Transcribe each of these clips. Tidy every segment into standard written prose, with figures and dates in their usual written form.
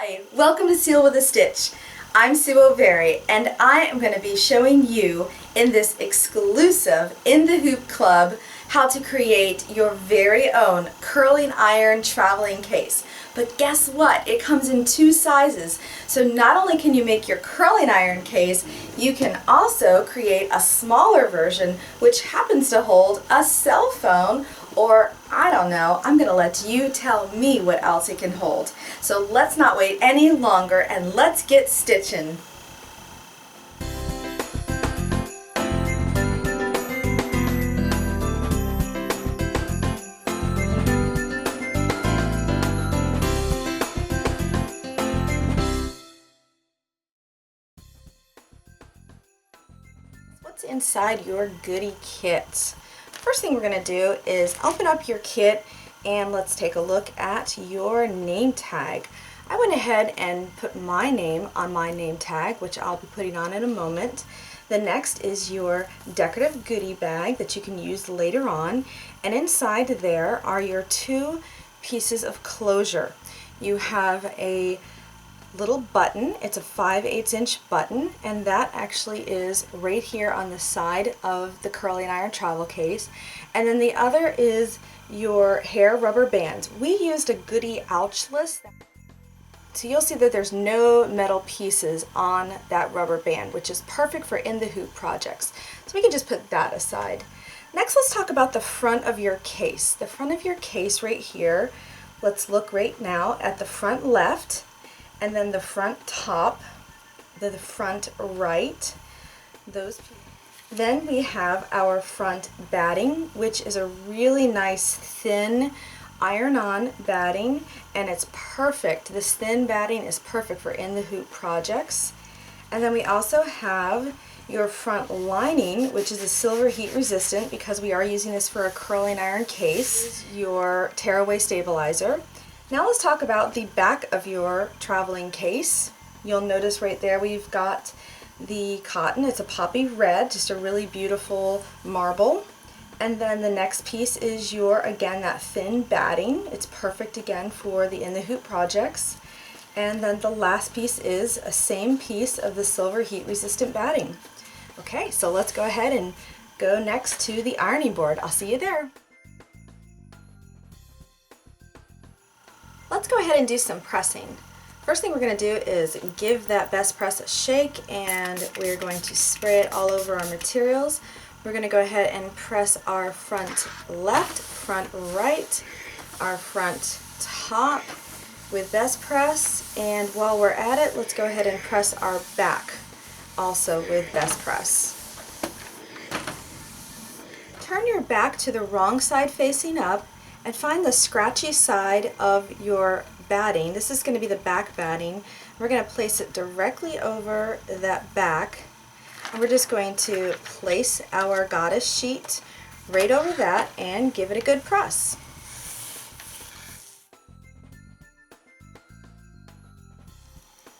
Hi, welcome to Seal with a Stitch. I'm Sue O'Very and I am going to be showing you in this exclusive In the Hoop Club how to create your very own curling iron traveling case. But guess what? It comes in two sizes. So not only can you make your curling iron case, you can also create a smaller version which happens to hold a cell phone, or I don't know, I'm going to let you tell me what else it can hold. So let's not wait any longer and let's get stitching. What's inside your goodie kit? First thing we're going to do is open up your kit and let's take a look at your name tag. I went ahead and put my name on my name tag, which I'll be putting on in a moment. The next is your decorative goodie bag that you can use later on, and inside there are your two pieces of closure. You have a little button. It's a 5/8 inch button, and that actually is right here on the side of the curling iron travel case. And then the other is your hair rubber band. We used a goodie ouchless, so you'll see that there's no metal pieces on that rubber band, which is perfect for in the hoop projects. So we can just put that aside. Next, let's talk about the front of your case. The front of your case right here. Let's look right now at the front left, and then the front top, the front right, Then we have our front batting, which is a really nice thin iron-on batting, and it's perfect. This thin batting is perfect for in the hoop projects. And then we also have your front lining, which is a silver heat resistant because we are using this for a curling iron case, your Tearaway stabilizer. Now let's talk about the back of your traveling case. You'll notice right there we've got the cotton. It's a poppy red, just a really beautiful marble. And then the next piece is again, that thin batting. It's perfect again for the in the hoop projects. And then the last piece is a same piece of the silver heat resistant batting. Okay, so let's go ahead and go next to the ironing board. I'll see you there. Let's go ahead and do some pressing. First thing we're going to do is give that best press a shake, and we're going to spray it all over our materials. We're going to go ahead and press our front left, front right, our front top with best press, and while we're at it, let's go ahead and press our back also with best press. Turn your back to the wrong side facing up and find the scratchy side of your batting. This is going to be the back batting. We're going to place it directly over that back, and we're just going to place our goddess sheet right over that and give it a good press.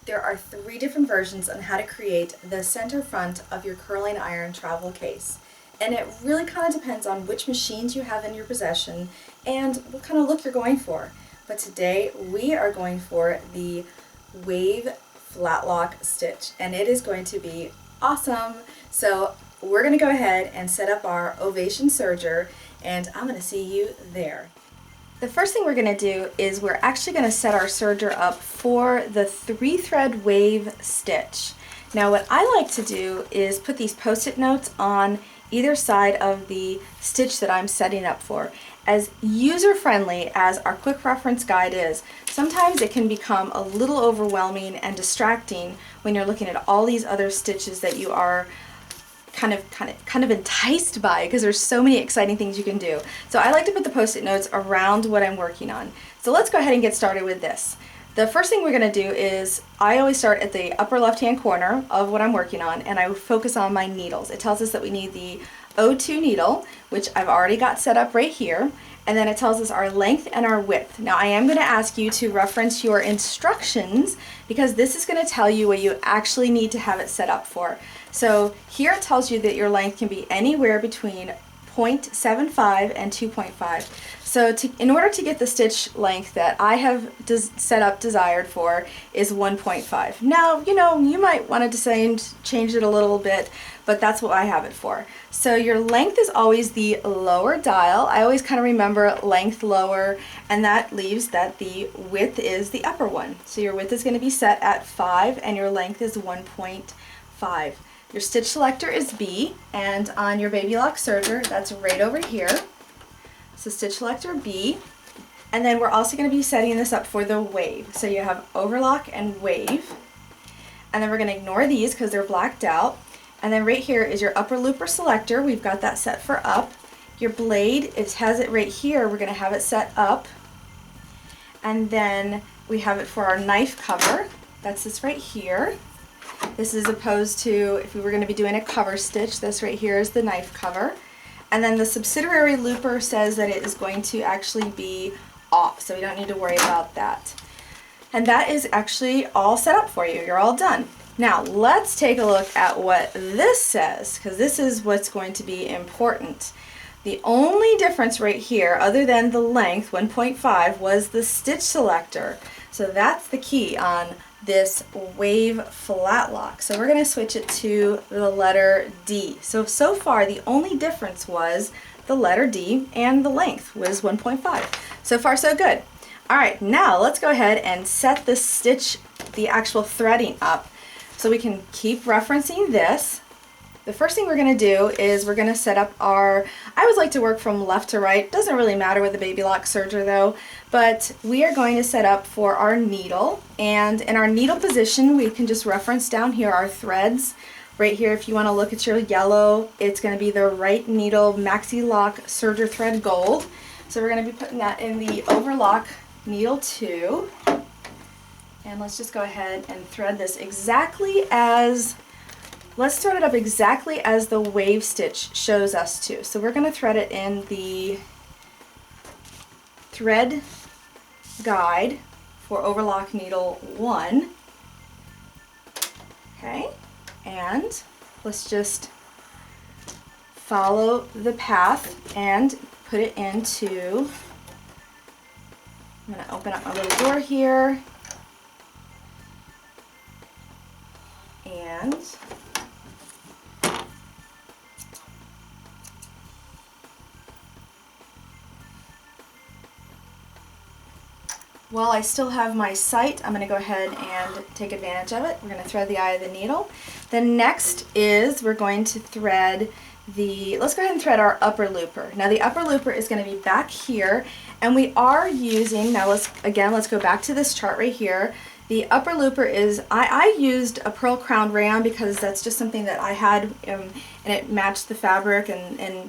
There are 3 different versions on how to create the center front of your curling iron travel case. And it really kind of depends on which machines you have in your possession and what kind of look you're going for. But today we are going for the Wave Flatlock Stitch, and it is going to be awesome. So we're going to go ahead and set up our Ovation Serger, and I'm going to see you there. The first thing we're going to do is we're actually going to set our serger up for the 3-thread wave stitch. Now what I like to do is put these post-it notes on either side of the stitch that I'm setting up for. As user-friendly as our quick reference guide is, sometimes it can become a little overwhelming and distracting when you're looking at all these other stitches that you are kind of enticed by, because there's so many exciting things you can do. So I like to put the post-it notes around what I'm working on. So let's go ahead and get started with this. The first thing we're going to do is, I always start at the upper left hand corner of what I'm working on, and I focus on my needles. It tells us that we need the O2 needle, which I've already got set up right here, and then it tells us our length and our width. Now I am going to ask you to reference your instructions, because this is going to tell you what you actually need to have it set up for. So here it tells you that your length can be anywhere between 0.75 and 2.5. So in order to get the stitch length that I have set up desired for is 1.5. Now, you know, you might want to change it a little bit, but that's what I have it for. So your length is always the lower dial. I always kind of remember length lower, and that leaves that the width is the upper one. So your width is going to be set at 5 and your length is 1.5. Your stitch selector is B, and on your Baby Lock Serger, that's right over here. So stitch selector B, and then we're also going to be setting this up for the wave. So you have overlock and wave, and then we're going to ignore these because they're blacked out. And then right here is your upper looper selector. We've got that set for up. Your blade, it has it right here. We're going to have it set up, and then we have it for our knife cover. That's this right here. This is opposed to if we were going to be doing a cover stitch. This right here is the knife cover. And then the subsidiary looper says that it is going to actually be off, so we don't need to worry about that. And that is actually all set up for you. You're all done. Now let's take a look at what this says, because this is what's going to be important. The only difference right here, other than the length, 1.5, was the stitch selector. So that's the key on this wave flat lock. So we're going to switch it to the letter D. So far the only difference was the letter D, and the length was 1.5. So far so good. Alright, now let's go ahead and set the stitch, the actual threading up, so we can keep referencing this. The first thing we're going to do is we're going to set up our, I always like to work from left to right, doesn't really matter with the Baby Lock Serger though, but we are going to set up for our needle, and in our needle position we can just reference down here our threads. Right here, if you want to look at your yellow, it's going to be the right needle Maxi Lock Serger Thread Gold. So we're going to be putting that in the Overlock needle 2, and let's just go ahead and thread this exactly as, let's thread it up exactly as the wave stitch shows us to. So we're going to thread it in the thread guide for Overlock needle 1. Okay, and let's just follow the path and put it into, I'm going to open up my little door here, and while I still have my sight, I'm going to go ahead and take advantage of it. We're going to thread the eye of the needle. Then next is we're going to thread the, let's go ahead and thread our upper looper. Now the upper looper is going to be back here, and we are using, now let's go back to this chart right here. The upper looper is, I used a pearl crown rayon because that's just something that I had, and it matched the fabric,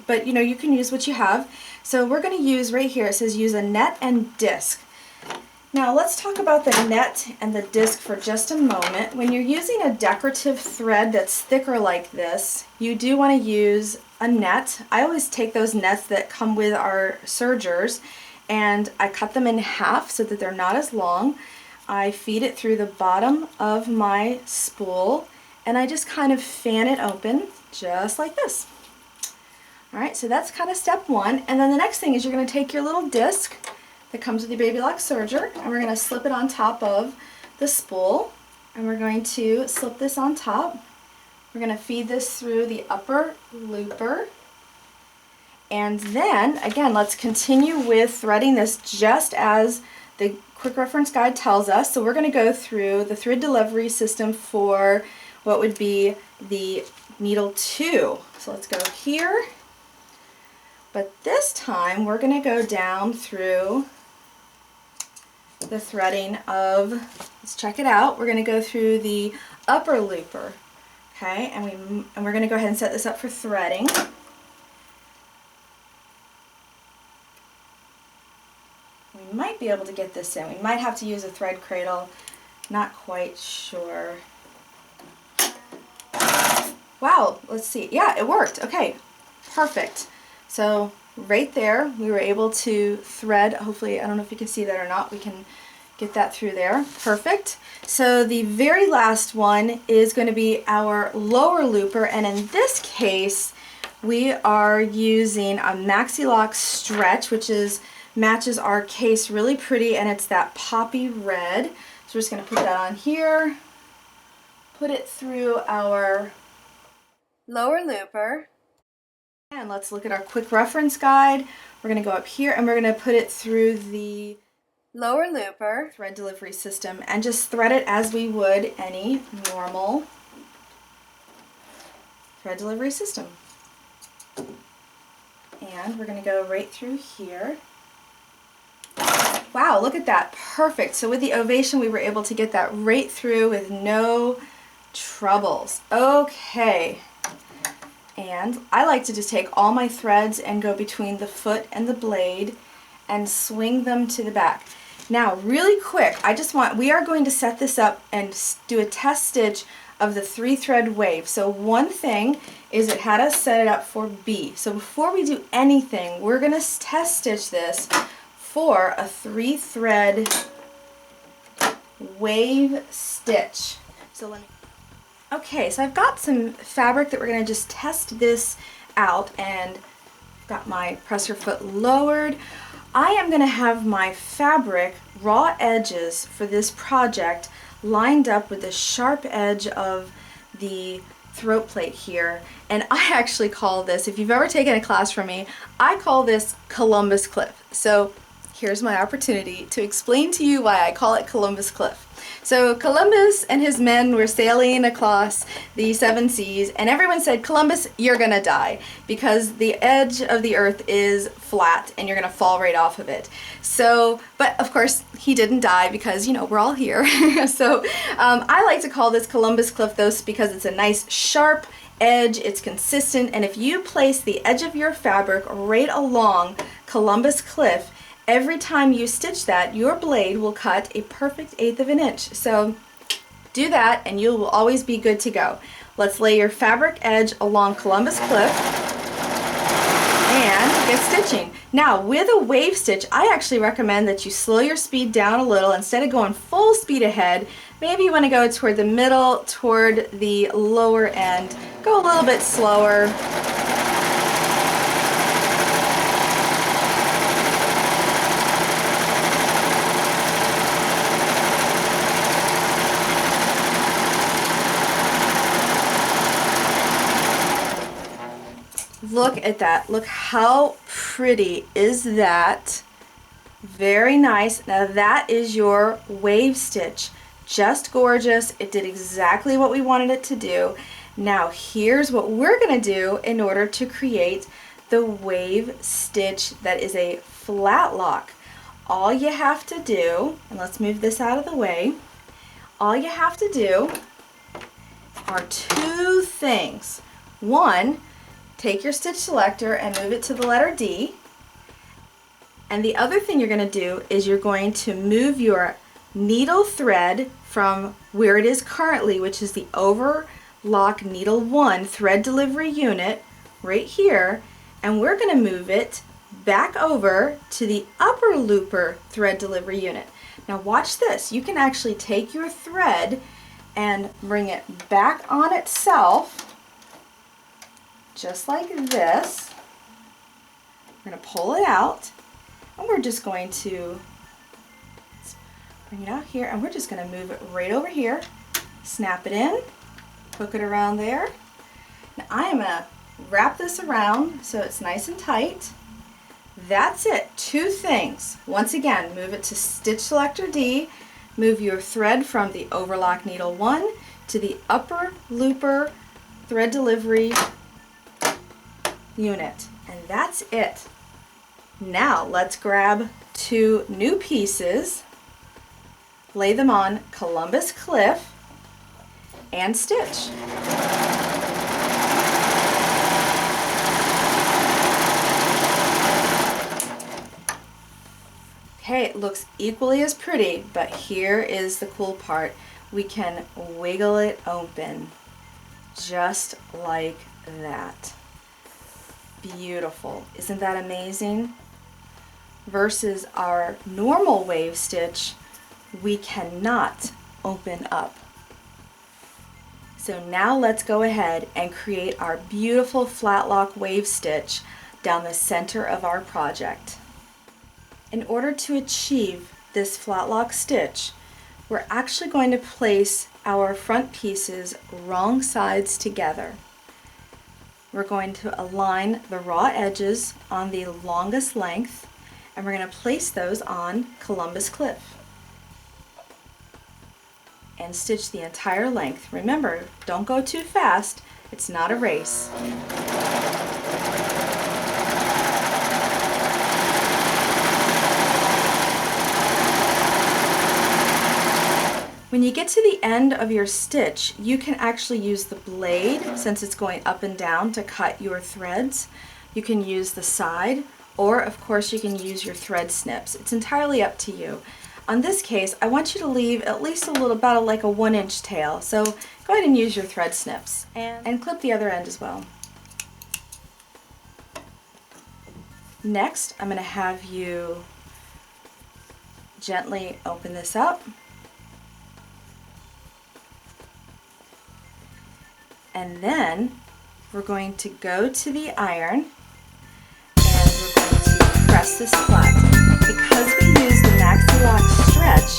but you know, you can use what you have. So we're going to use right here, it says use a net and disc. Now let's talk about the net and the disc for just a moment. When you're using a decorative thread that's thicker like this, you do want to use a net. I always take those nets that come with our sergers and I cut them in half so that they're not as long. I feed it through the bottom of my spool and I just kind of fan it open just like this. Alright, so that's kind of step one, and then the next thing is you're going to take your little disc that comes with your Baby Lock Serger, and we're going to slip it on top of the spool, and we're going to slip this on top. We're going to feed this through the upper looper, and then again let's continue with threading this just as the quick reference guide tells us. So we're going to go through the thread delivery system for what would be the needle 2. So let's go here, but this time we're going to go down through the threading of, let's check it out, we're going to go through the upper looper, okay, and we're going to go ahead and set this up for threading. We might be able to get this in. We might have to use a thread cradle, not quite sure. Wow, let's see. Yeah, it worked. Okay, perfect. So right there we were able to thread, hopefully, I don't know if you can see that or not, we can get that through there. Perfect. So the very last one is going to be our lower looper, and in this case we are using a Maxi Lock stretch, which is matches our case really pretty, and it's that poppy red. So we're just going to put that on here, put it through our lower looper, and let's look at our quick reference guide. We're going to go up here and we're going to put it through the lower looper thread delivery system and just thread it as we would any normal thread delivery system. And we're going to go right through here. Wow, look at that, perfect. So with the Ovation we were able to get that right through with no troubles. Okay, and I like to just take all my threads and go between the foot and the blade and swing them to the back. Now really quick, we are going to set this up and do a test stitch of the 3-thread wave. So one thing is it had us set it up for B. So before we do anything, we're going to test stitch this for a 3-thread wave stitch. Okay, so I've got some fabric that we're going to just test this out, and got my presser foot lowered. I am going to have my fabric raw edges for this project lined up with the sharp edge of the throat plate here, and I actually call this, if you've ever taken a class from me, I call this Columbus Cliff. So here's my opportunity to explain to you why I call it Columbus Cliff. So Columbus and his men were sailing across the 7 seas, and everyone said, Columbus, you're gonna die because the edge of the earth is flat and you're gonna fall right off of it. So, but of course he didn't die because, you know, we're all here. So I like to call this Columbus Cliff though because it's a nice sharp edge, it's consistent, and if you place the edge of your fabric right along Columbus Cliff, every time you stitch that, your blade will cut a perfect 1/8 of an inch. So do that and you will always be good to go. Let's lay your fabric edge along Columbus Cliff and get stitching. Now with a wave stitch, I actually recommend that you slow your speed down a little. Instead of going full speed ahead, maybe you want to go toward the middle, toward the lower end. Go a little bit slower. Look at that. Look how pretty is that. Very nice. Now that is your wave stitch. Just gorgeous. It did exactly what we wanted it to do. Now here's what we're going to do in order to create the wave stitch that is a flat lock. All you have to do, and let's move this out of the way, all you have to do are 2 things. One, take your stitch selector and move it to the letter D. And the other thing you're going to do is you're going to move your needle thread from where it is currently, which is the Overlock needle 1 thread delivery unit right here, and we're going to move it back over to the upper looper thread delivery unit. Now watch this. You can actually take your thread and bring it back on itself just like this. We're going to pull it out, and we're just going to bring it out here, and we're just going to move it right over here, snap it in, hook it around there. Now I am going to wrap this around so it's nice and tight. That's it. 2 things. Once again, move it to Stitch Selector D, move your thread from the Overlock needle 1 to the upper looper thread delivery unit, and that's it. Now let's grab 2 new pieces, lay them on Columbus Cliff, and stitch. Okay, it looks equally as pretty, but here is the cool part. We can wiggle it open just like that. Beautiful. Isn't that amazing? Versus our normal wave stitch, we cannot open up. So now let's go ahead and create our beautiful Flatlock wave stitch down the center of our project. In order to achieve this flatlock stitch, we're actually going to place our front pieces wrong sides together. We're going to align the raw edges on the longest length, and we're going to place those on Columbus clip and stitch the entire length. Remember, don't go too fast, it's not a race. When you get to the end of your stitch, you can actually use the blade, since it's going up and down, to cut your threads. You can use the side, or of course you can use your thread snips. It's entirely up to you. On this case, I want you to leave at least a little, about like a 1-inch tail. So go ahead and use your thread snips and clip the other end as well. Next, I'm going to have you gently open this up. And then we're going to go to the iron and we're going to press this flat. Because we use the Maxi stretch,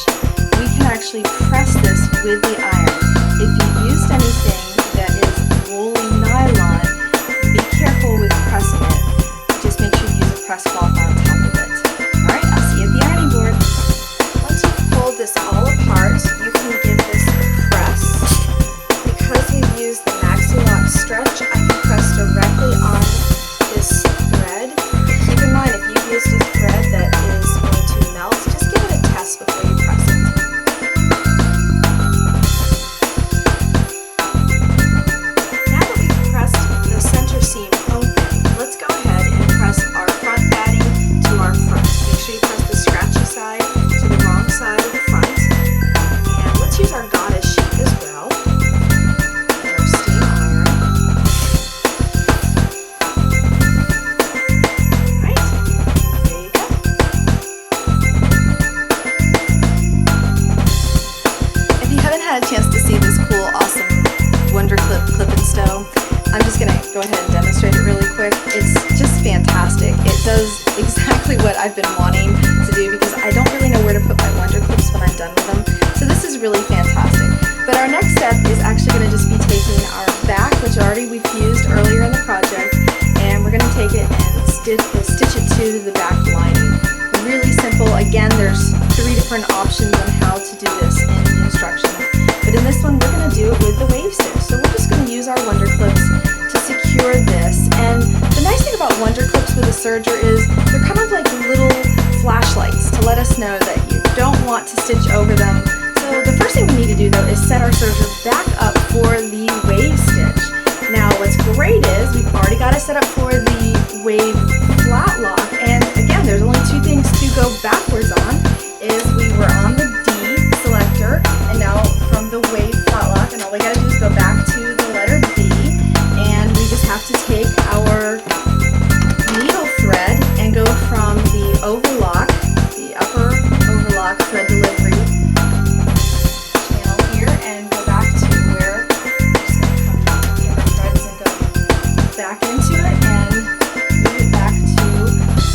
we can actually press this with the iron. If you used anything that is woolly nylon, be careful with pressing it. Just make sure you use a press cloth on top of it. Alright, I'll see you at the ironing board. Once you've pulled this all apart, you can give this a press. Because we've used the stretch, I can press directly on this thread. Keep in mind, if you've used a thread that is going to melt, just give it a test before you press it. Now that we've pressed the center seam open, let's go ahead and press our front batting to our front. Make sure you press the scratchy side to the wrong side of the front. And let's use our goddess sheet as well. Had a chance to see this cool, awesome Wonder Clip and Stow. I'm just going to go ahead and demonstrate it really quick. It's just fantastic. It does exactly what I've been wanting to do because I don't really know where to put my Wonder Clips when I'm done with them. So this is really fantastic. But our next step is actually going to just be taking our back, which already we fused earlier in the project, and we're going to take it and stitch it to the back lining. Really simple. Again, there's 3 different options on how to do this in the instructions. But in this one, we're going to do it with the wave stitch. So we're just going to use our Wonder Clips to secure this. And the nice thing about Wonder Clips with a serger is they're kind of like little flashlights to let us know that you don't want to stitch over them. So the first thing we need to do though is set our serger back up for the wave stitch. Now what's great is we've already got it set up for the wave flat lock, and again there's only 2 things to go backwards on. Is we were on the D selector, and now from the wave flat lock, and all we gotta do is go back to the letter B, and we just have to take our needle thread and go from the overlock, the upper overlock thread delivery channel here, and go back to where we're just gonna come take our threads and go back into it and move it back to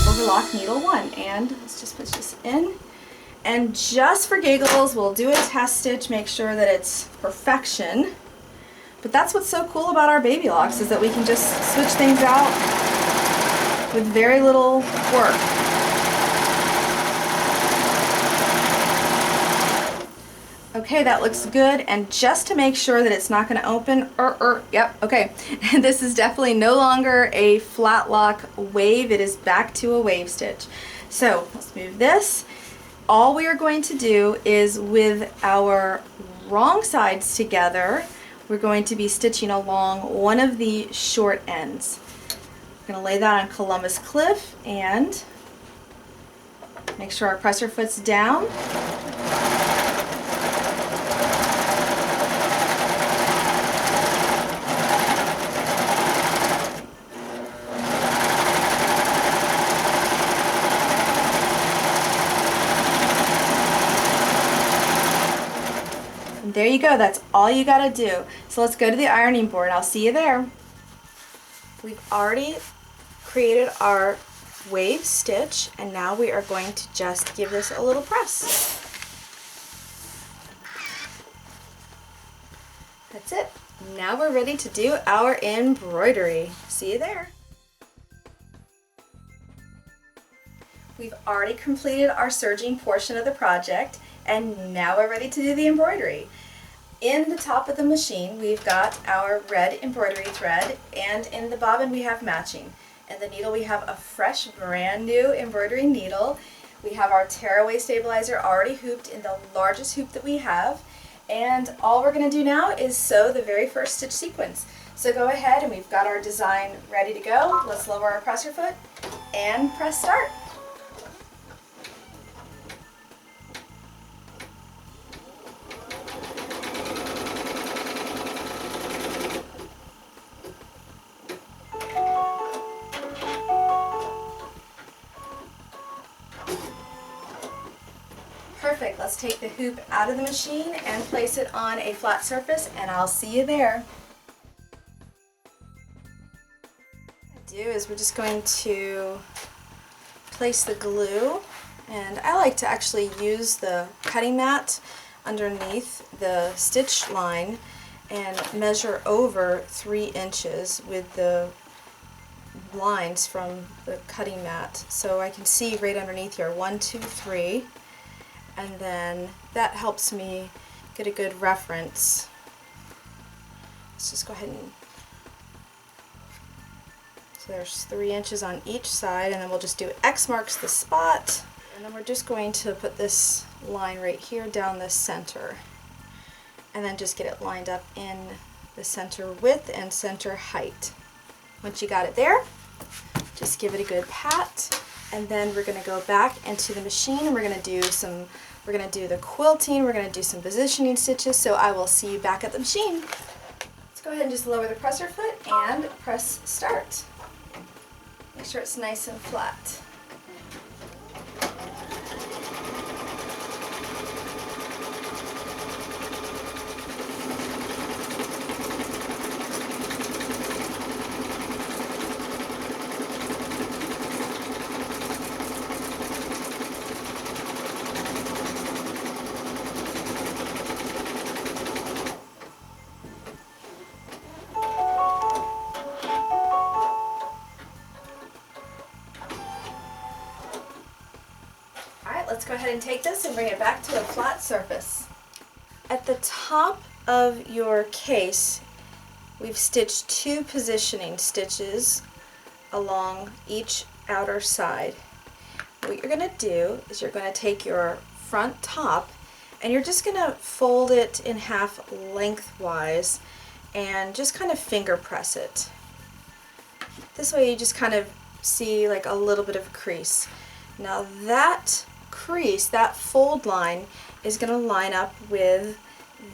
overlock needle 1. And let's just push this in. And just for giggles, we'll do a test stitch, make sure that it's perfection. But that's what's so cool about our baby locks, is that we can just switch things out with very little work. Okay, that looks good, and just to make sure that it's not going to open, yep, okay. This is definitely no longer a flat lock wave, it is back to a wave stitch. So let's move this. All we are going to do is with our wrong sides together, we're going to be stitching along one of the short ends. We're going to lay that on Columbus cliff and make sure our presser foot's down. There you go, that's all you gotta do. So let's go to the ironing board. I'll see you there. We've already created our Wave Stitch, and now we are going to just give this a little press. That's it. Now we're ready to do our embroidery. See you there. We've already completed our serging portion of the project, and now we're ready to do the embroidery. In the top of the machine, we've got our red embroidery thread, and in the bobbin we have matching. In the needle we have a fresh, brand new embroidery needle. We have our Tearaway stabilizer already hooped in the largest hoop that we have, and all we're going to do now is sew the very first stitch sequence. So go ahead, and we've got our design ready to go. Let's lower our presser foot and press start. Perfect. Let's take the hoop out of the machine and place it on a flat surface, and I'll see you there. What I do is we're just going to place the glue, and I like to actually use the cutting mat underneath the stitch line and measure over 3 inches with the lines from the cutting mat, so I can see right underneath here 1, 2, 3. And then that helps me get a good reference. Let's just go ahead and, so there's 3 inches on each side, and then we'll just do X marks the spot, and then we're just going to put this line right here down the center, and then just get it lined up in the center width and center height. Once you got it there, just give it a good pat, and then we're going to go back into the machine, and we're going to do the quilting, we're going to do some positioning stitches, so I will see you back at the machine. Let's go ahead and just lower the presser foot and press start. Make sure it's nice and flat. Let's go ahead and take this and bring it back to a flat surface. At the top of your case, we've stitched 2 positioning stitches along each outer side. What you're going to do is you're going to take your front top and you're just going to fold it in half lengthwise and just kind of finger press it. This way you just kind of see like a little bit of a crease. Now that crease, that fold line, is going to line up with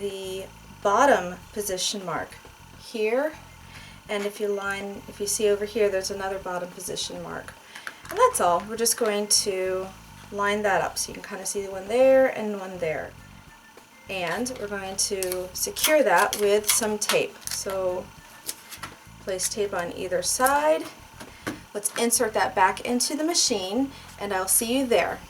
the bottom position mark here, and if you see over here, there's another bottom position mark, and that's all. We're just going to line that up so you can kind of see one there and one there, and we're going to secure that with some tape. So place tape on either side. Let's insert that back into the machine, and I'll see you there.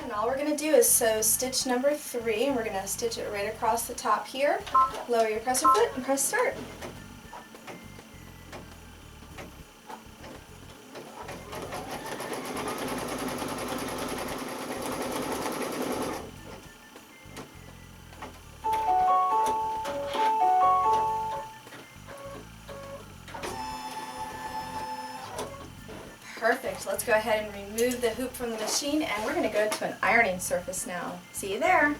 And all we're going to do is sew stitch number 3, and we're going to stitch it right across the top here. Lower your presser foot and press start. Perfect. Let's go ahead and remove the hoop from the machine, and we're going to go to an ironing surface now. See you there.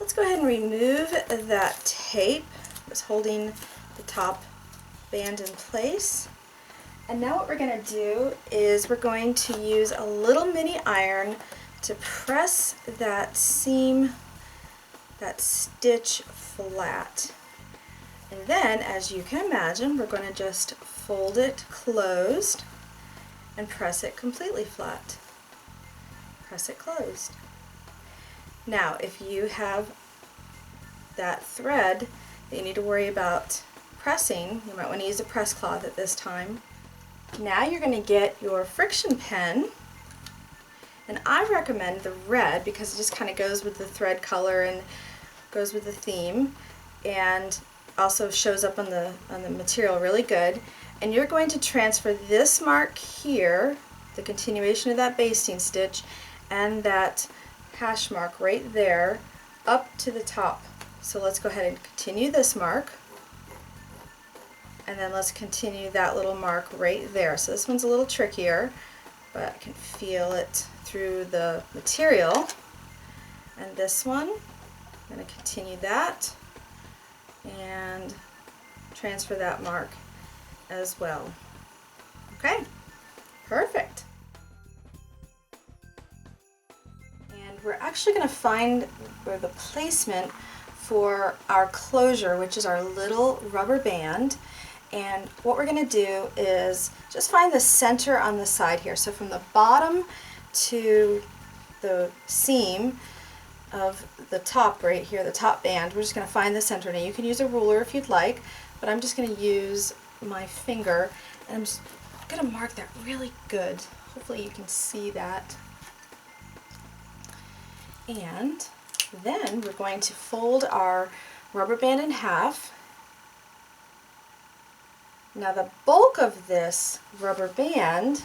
Let's go ahead and remove that tape that's holding the top band in place. And now what we're going to do is we're going to use a little mini iron to press that seam, that stitch flat. And then, as you can imagine, we're going to just fold it closed and press it completely flat. Press it closed. Now, if you have that thread that you need to worry about pressing, you might want to use a press cloth at this time. Now you're going to get your friction pen, and I recommend the red because it just kind of goes with the thread color and goes with the theme, and also shows up on the material really good. And you're going to transfer this mark here, the continuation of that basting stitch, and that hash mark right there up to the top. So let's go ahead and continue this mark, and then let's continue that little mark right there. So this one's a little trickier, but I can feel it through the material. And this one, I'm going to continue that and transfer that mark as well. Okay, perfect. And we're actually going to find where the placement for our closure, which is our little rubber band. And what we're going to do is just find the center on the side here. So from the bottom to the seam of the top right here, the top band, we're just going to find the center. Now you can use a ruler if you'd like, but I'm just going to use my finger, and I'm just going to mark that really good. Hopefully you can see that. And then we're going to fold our rubber band in half. Now the bulk of this rubber band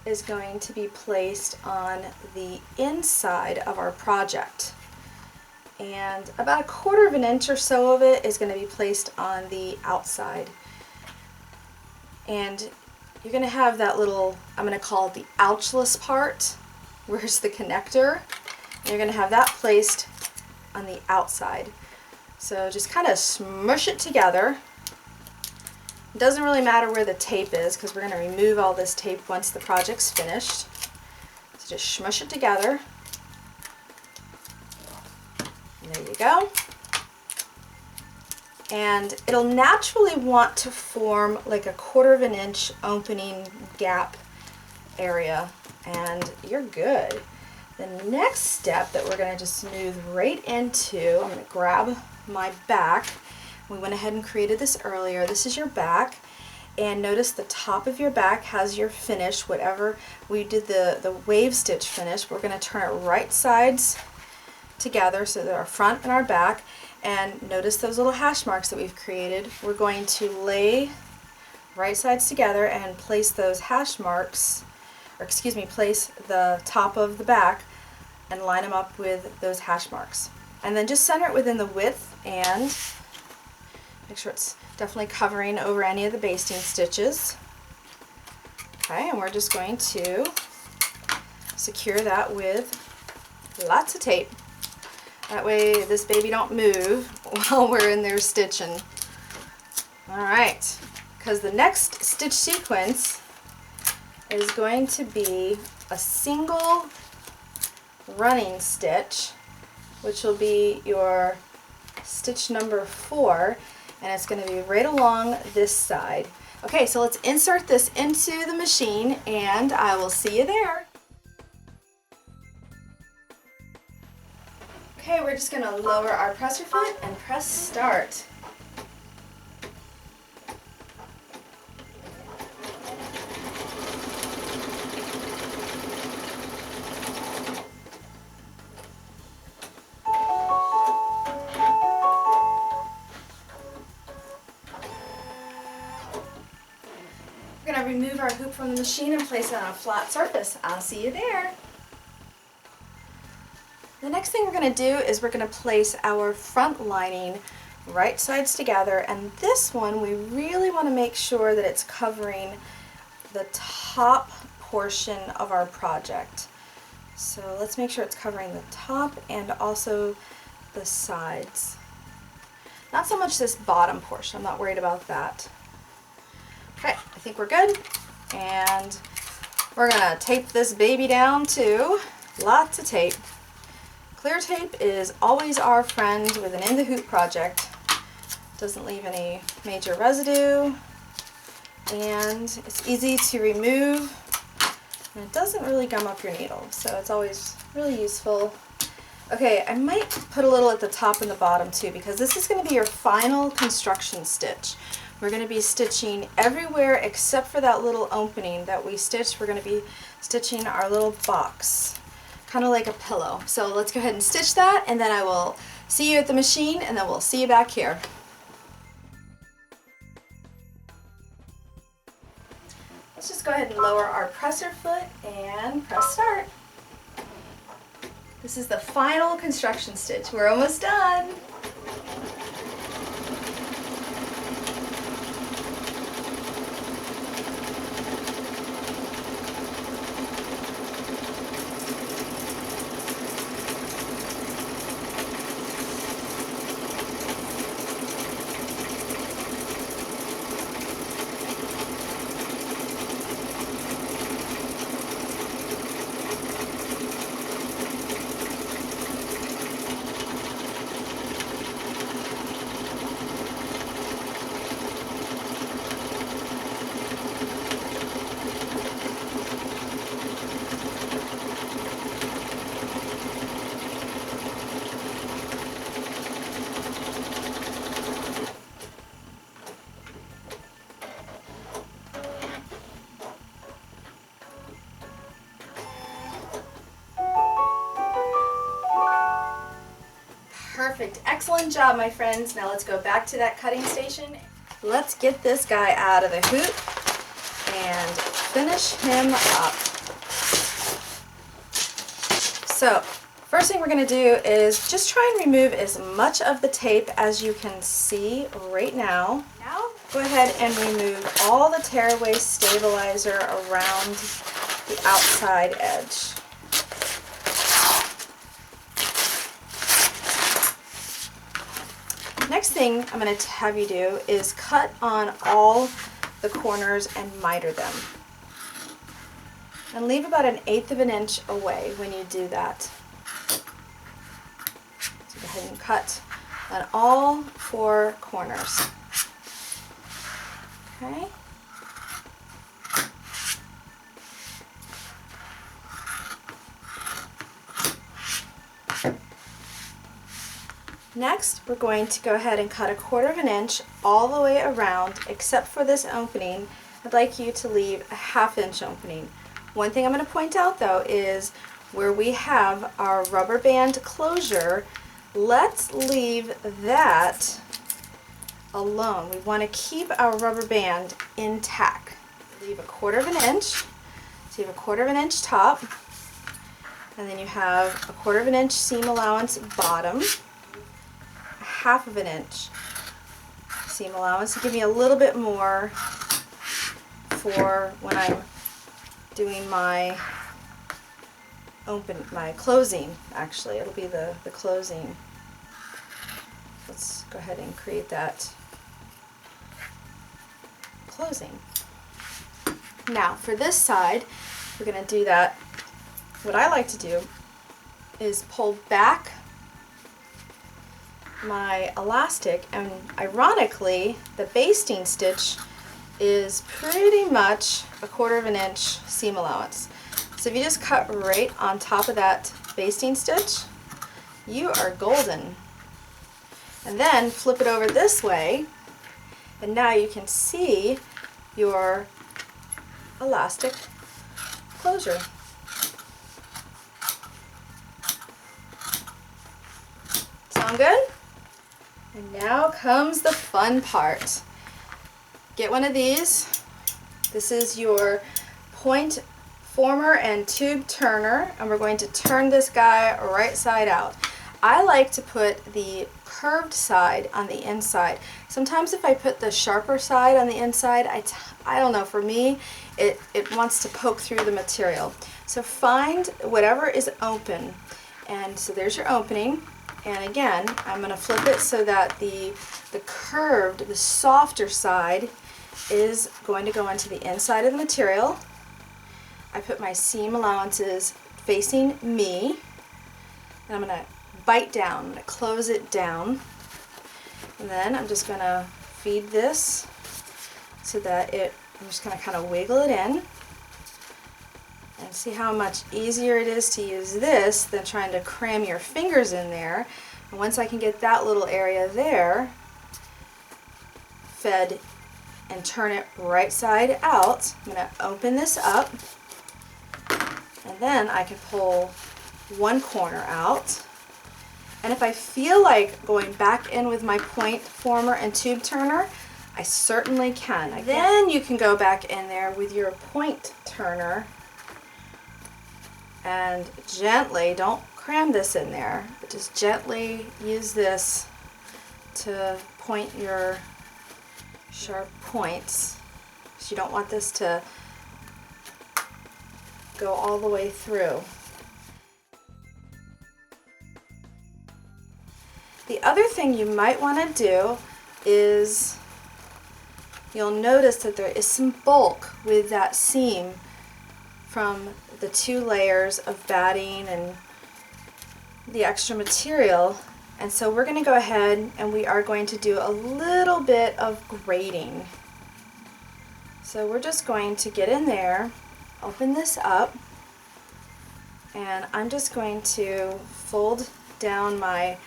is going to be placed on the inside of our project. And about 1/4 of an inch or so of it is going to be placed on the outside. And you're going to have that little, I'm going to call it the ouchless part, where's the connector. And you're going to have that placed on the outside. So just kind of smush it together. It doesn't really matter where the tape is because we're going to remove all this tape once the project's finished. So just smush it together. And there you go. And it'll naturally want to form like a 1/4 of an inch opening gap area, and you're good. The next step that we're going to just smooth right into, I'm going to grab my back. We went ahead and created this earlier. This is your back, and notice the top of your back has your finish, whatever we did the wave stitch finish. We're going to turn it right sides together so that our front and our back, and notice those little hash marks that we've created. We're going to lay right sides together and place those hash marks, or excuse me, place the top of the back and line them up with those hash marks. And then just center it within the width and make sure it's definitely covering over any of the basting stitches. Okay, and we're just going to secure that with lots of tape. That way this baby don't move while we're in there stitching. Alright, because the next stitch sequence is going to be a single running stitch, which will be your stitch number 4, and it's going to be right along this side. Okay, so let's insert this into the machine and I will see you there. Okay, we're just going to lower our presser foot and press start. We're going to remove our hoop from the machine and place it on a flat surface. I'll see you there. The next thing we're going to do is we're going to place our front lining right sides together, and this one we really want to make sure that it's covering the top portion of our project. So let's make sure it's covering the top and also the sides. Not so much this bottom portion, I'm not worried about that. Okay, I think we're good, and we're going to tape this baby down too. Lots of tape. Clear tape is always our friend with an in the hoop project. Doesn't leave any major residue, and it's easy to remove, and it doesn't really gum up your needle, so it's always really useful Okay, I might put a little at the top and the bottom too, because this is going to be your final construction stitch. We're going to be stitching everywhere except for that little opening that we stitched. We're going to be stitching our little box, kind of like a pillow. So let's go ahead and stitch that, and then I will see you at the machine, and then we'll see you back here. Let's just go ahead and lower our presser foot and press start. This is the final construction stitch. We're almost done. Perfect. Excellent job, my friends. Now let's go back to that cutting station. Let's get this guy out of the hoop and finish him up. So, first thing we're going to do is just try and remove as much of the tape as you can see right now. Now, go ahead and remove all the Tearaway stabilizer around the outside edge. Next thing I'm going to have you do is cut on all the corners and miter them. And leave about 1/8 of an inch away when you do that. So go ahead and cut on all 4 corners. Okay. Next, we're going to go ahead and cut 1/4 of an inch all the way around, except for this opening. I'd like you to leave a 1/2 inch opening. One thing I'm going to point out though is where we have our rubber band closure, let's leave that alone. We want to keep our rubber band intact. Leave 1/4 of an inch, so you have 1/4 of an inch top, and then you have 1/4 of an inch seam allowance bottom, 1/2 of an inch seam allowance to give me a little bit more for when I'm doing my closing. Actually, it'll be the closing. Let's go ahead and create that closing. Now for this side, we're going to do that. What I like to do is pull back my elastic, and ironically the basting stitch is pretty much 1/4 of an inch seam allowance. So if you just cut right on top of that basting stitch, you are golden. And then flip it over this way, and now you can see your elastic closure. Sound good? And now comes the fun part. Get one of these. This is your point former and tube turner, and we're going to turn this guy right side out. I like to put the curved side on the inside. Sometimes if I put the sharper side on the inside, I don't know, for me it wants to poke through the material. So find whatever is open, and so there's your opening. And again, I'm going to flip it so that the curved, the softer side is going to go into the inside of the material. I put my seam allowances facing me, and I'm going to bite down. I'm going to close it down, and then I'm just going to feed this so that I'm just going to kind of wiggle it in. And see how much easier it is to use this than trying to cram your fingers in there. And once I can get that little area there fed and turn it right side out, I'm going to open this up, and then I can pull one corner out. And if I feel like going back in with my point former and tube turner, I certainly can. Then you can go back in there with your point turner and gently, don't cram this in there, but just gently use this to point your sharp points. So you don't want this to go all the way through. The other thing you might want to do is, you'll notice that there is some bulk with that seam from the 2 layers of batting and the extra material. And so we're going to go ahead and we are going to do a little bit of grading. So we're just going to get in there, open this up, and I'm just going to fold down my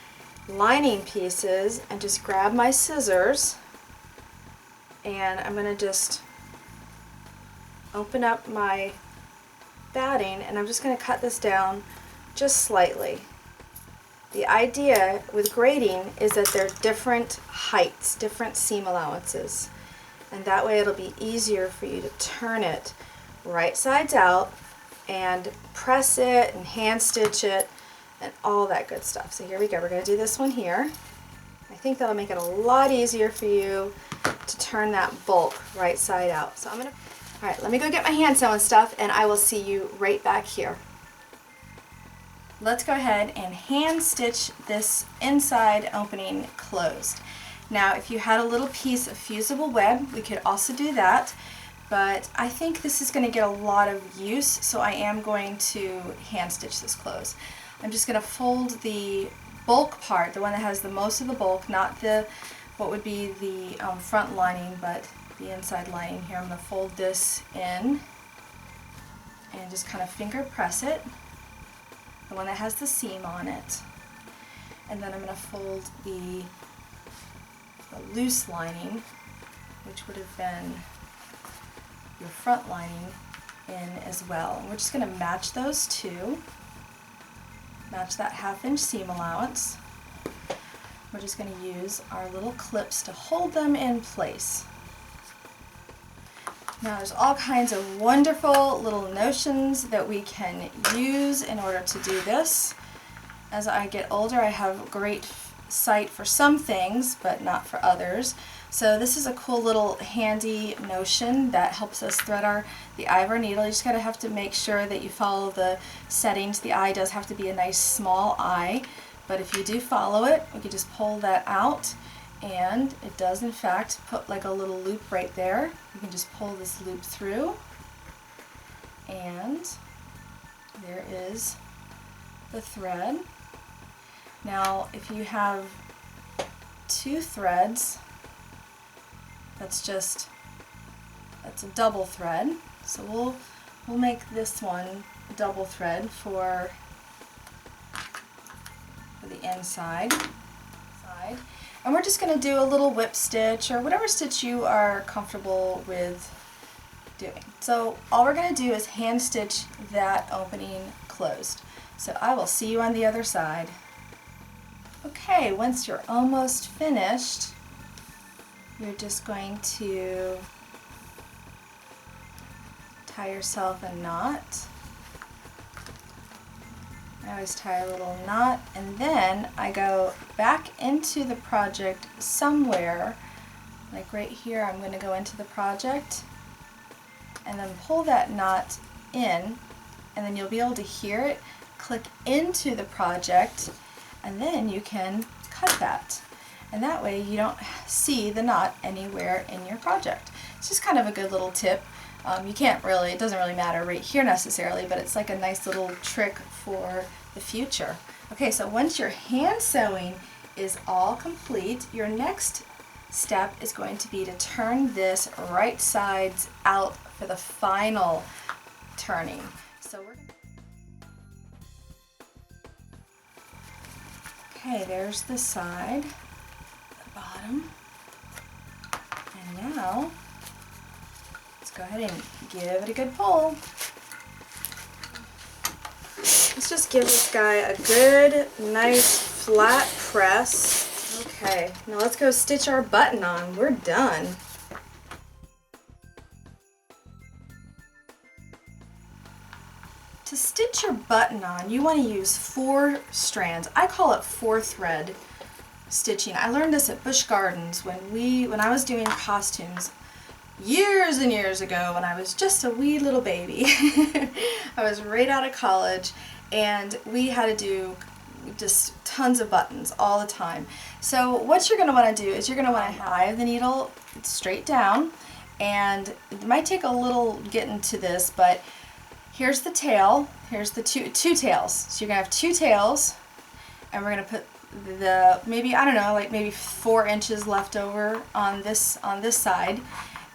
lining pieces and just grab my scissors, and I'm going to just open up my batting, and I'm just going to cut this down just slightly. The idea with grading is that they're different heights, different seam allowances, and that way it'll be easier for you to turn it right sides out and press it and hand stitch it and all that good stuff. So here we go, we're going to do this one here. I think that'll make it a lot easier for you to turn that bulk right side out. So I'm going to, all right, let me go get my hand sewing stuff and I will see you right back here. Let's go ahead and hand stitch this inside opening closed. Now if you had a little piece of fusible web, we could also do that, but I think this is going to get a lot of use, so I am going to hand stitch this closed. I'm just going to fold the bulk part, the one that has the most of the bulk, not the what would be the front lining, but the inside lining here. I'm going to fold this in and just kind of finger press it, the one that has the seam on it. And then I'm going to fold the loose lining, which would have been your front lining, in as well. And we're just going to match those two. Match that 1/2 inch seam allowance. We're just going to use our little clips to hold them in place. Now there's all kinds of wonderful little notions that we can use in order to do this. As I get older, I have great sight for some things, but not for others. So this is a cool little handy notion that helps us thread the eye of our needle. You just gotta have to make sure that you follow the settings. The eye does have to be a nice small eye, but if you do follow it, we can just pull that out, and it does in fact put like a little loop right there. You can just pull this loop through, and there is the thread. Now if you have 2 threads, that's a double thread. So we'll make this one a double thread for the inside. And we're just going to do a little whip stitch or whatever stitch you are comfortable with doing. So all we're going to do is hand stitch that opening closed. So I will see you on the other side. Okay, once you're almost finished, you're just going to tie yourself a knot. I always tie a little knot, and then I go back into the project somewhere, like right here. I'm going to go into the project and then pull that knot in, and then you'll be able to hear it click into the project, and then you can cut that. And that way you don't see the knot anywhere in your project. It's just kind of a good little tip. You can't really, it doesn't really matter right here necessarily, but it's like a nice little trick for the future. Okay, so once your hand sewing is all complete, your next step is going to be to turn this right sides out for the final turning. So okay, there's the side, the bottom, and now let's go ahead and give it a good pull. Let's just give this guy a good, nice, flat press. Okay, now let's go stitch our button on. We're done. To stitch your button on, you want to use 4 strands. I call it 4-thread stitching. I learned this at Busch Gardens when I was doing costumes years and years ago when I was just a wee little baby. I was right out of college and we had to do just tons of buttons all the time. So what you're going to want to do is you're going to want to have the needle straight down, and it might take a little getting to this, but here's the tail, here's the two tails. So you're going to have 2 tails, and we're going to put the, maybe, I don't know, like maybe 4 inches left over on this side,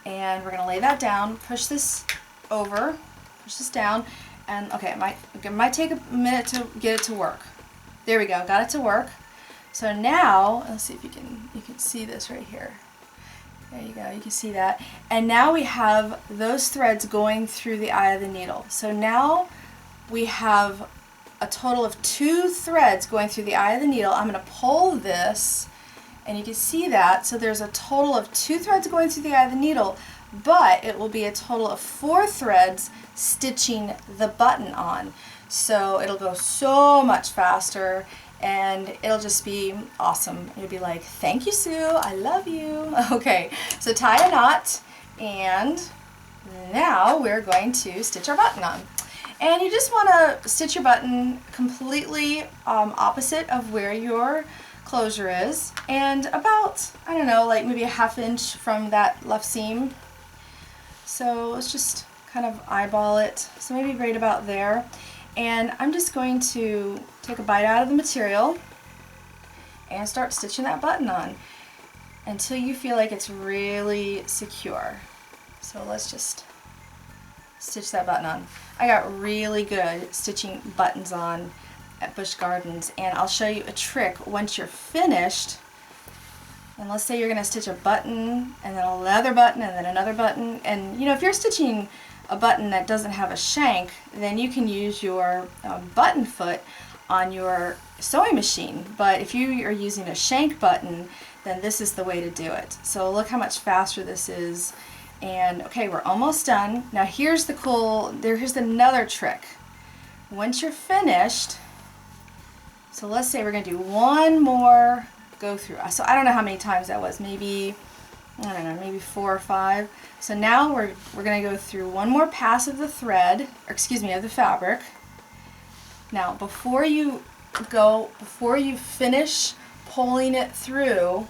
and we're going to lay that down, push this over, push this down, and okay, it might take a minute to get it to work. There we go, got it to work. So now, let's see if you can see this right here. There you go, you can see that. And now we have those threads going through the eye of the needle. So now we have a total of 2 threads going through the eye of the needle. I'm going to pull this, and you can see that. So there's a total of 2 threads going through the eye of the needle, but it will be a total of 4 threads stitching the button on. So it'll go so much faster, and it'll just be awesome. You'll be like, thank you, Sue, I love you. Okay, so tie a knot, and now we're going to stitch our button on. And you just want to stitch your button completely opposite of where your closure is, and about, I don't know, like maybe a 1/2 inch from that left seam. So let's just kind of eyeball it, so maybe right about there. And I'm just going to take a bite out of the material and start stitching that button on until you feel like it's really secure. So let's just stitch that button on. I got really good stitching buttons on at Busch Gardens, and I'll show you a trick once you're finished. And let's say you're going to stitch a button and then another button and then another button, and you know, if you're stitching a button that doesn't have a shank, then you can use your button foot on your sewing machine. But if you are using a shank button, then this is the way to do it. So look how much faster this is. And okay, we're almost done. Now here's here's another trick. Once you're finished, so let's say we're going to do one more go through. So I don't know how many times that was, maybe, I don't know, maybe 4 or 5. So now we're going to go through one more pass of the thread, or excuse me, of the fabric. Now before you finish pulling it through,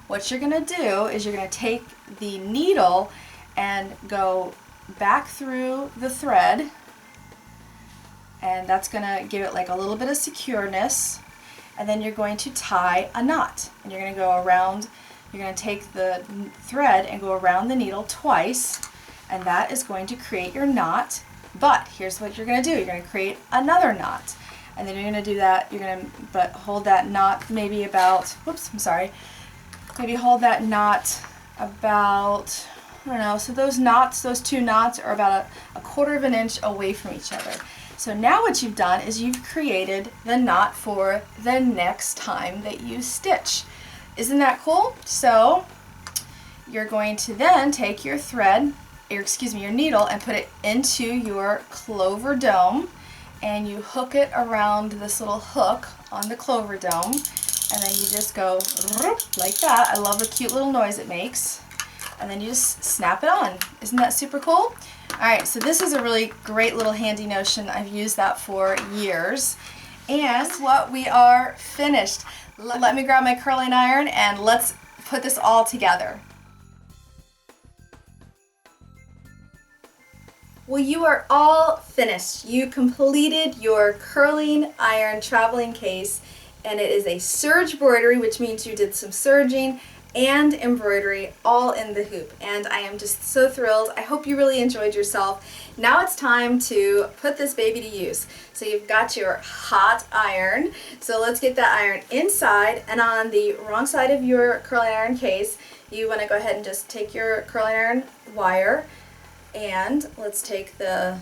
what you're going to do is you're going to take the needle and go back through the thread, and that's going to give it like a little bit of secureness, and then you're going to tie a knot, and you're going to go around. You're going to take the thread and go around the needle twice, and that is going to create your knot. But here's what you're going to do. You're going to create another knot, and then you're going to do that. You're going to hold that knot maybe about, whoops, I'm sorry. Maybe hold that knot about, I don't know, so those knots, those 2 knots are about a 1/4 inch away from each other. So now what you've done is you've created the knot for the next time that you stitch. Isn't that cool? So you're going to then take your thread, or excuse me, your needle, and put it into your clover dome, and you hook it around this little hook on the clover dome, and then you just go like that. I love the cute little noise it makes. And then you just snap it on. Isn't that super cool? Alright, so this is a really great little handy notion. I've used that for years. And what, we are finished. Let me grab my curling iron and let's put this all together. Well, you are all finished. You completed your curling iron traveling case, and it is a serge embroidery, which means you did some serging and embroidery all in the hoop, and I am just so thrilled. I hope you really enjoyed yourself. Now it's time to put this baby to use. So you've got your hot iron, so let's get that iron inside, and on the wrong side of your curling iron case you want to go ahead and just take your curling iron wire, and let's take the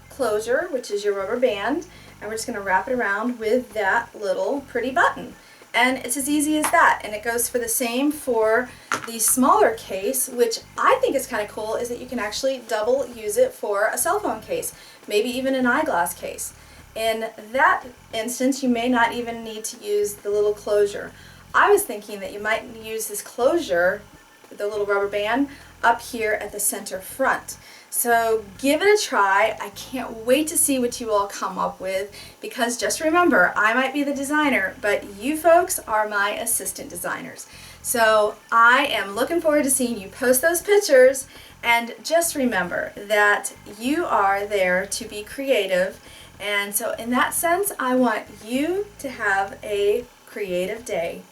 closure, which is your rubber band, and we're just going to wrap it around with that little pretty button. And it's as easy as that, and it goes for the same for the smaller case, which I think is kind of cool, is that you can actually double use it for a cell phone case, maybe even an eyeglass case. In that instance, you may not even need to use the little closure. I was thinking that you might use this closure, the little rubber band, up here at the center front. So give it a try. I can't wait to see what you all come up with, because just remember, I might be the designer, but you folks are my assistant designers. So I am looking forward to seeing you post those pictures, and just remember that you are there to be creative, and so in that sense I want you to have a creative day.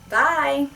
Bye!